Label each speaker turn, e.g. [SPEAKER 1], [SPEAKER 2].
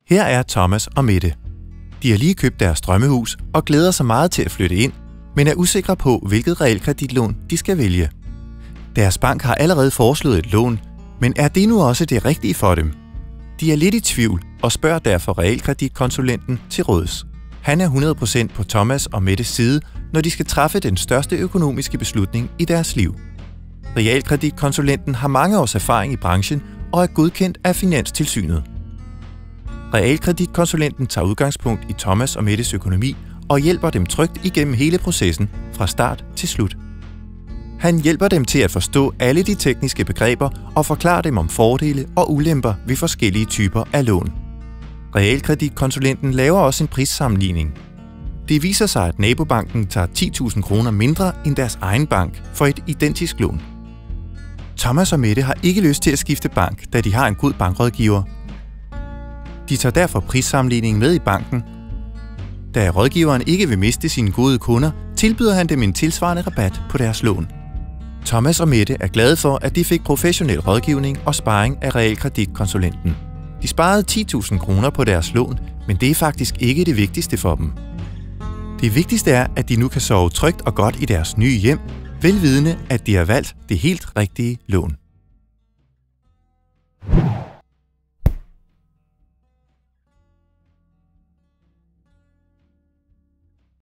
[SPEAKER 1] Her er Thomas og Mette. De har lige købt deres drømmehus og glæder sig meget til at flytte ind, men er usikre på, hvilket realkreditlån de skal vælge. Deres bank har allerede foreslået et lån, men er det nu også det rigtige for dem? De er lidt i tvivl og spørger derfor realkreditkonsulenten til råds. Han er 100% på Thomas og Mettes side, når de skal træffe den største økonomiske beslutning i deres liv. Realkreditkonsulenten har mange års erfaring i branchen og er godkendt af Finanstilsynet. Realkreditkonsulenten tager udgangspunkt i Thomas og Mettes økonomi og hjælper dem trygt igennem hele processen fra start til slut. Han hjælper dem til at forstå alle de tekniske begreber og forklarer dem om fordele og ulemper ved forskellige typer af lån. Realkreditkonsulenten laver også en prissammenligning. Det viser sig, at nabobanken tager 10.000 kroner mindre end deres egen bank for et identisk lån. Thomas og Mette har ikke lyst til at skifte bank, da de har en god bankrådgiver. De tager derfor prissammenligningen med i banken. Da rådgiveren ikke vil miste sine gode kunder, tilbyder han dem en tilsvarende rabat på deres lån. Thomas og Mette er glade for, at de fik professionel rådgivning og sparring af realkreditkonsulenten. De sparede 10.000 kroner på deres lån, men det er faktisk ikke det vigtigste for dem. Det vigtigste er, at de nu kan sove trygt og godt i deres nye hjem, velvidende, at de har valgt det helt rigtige lån.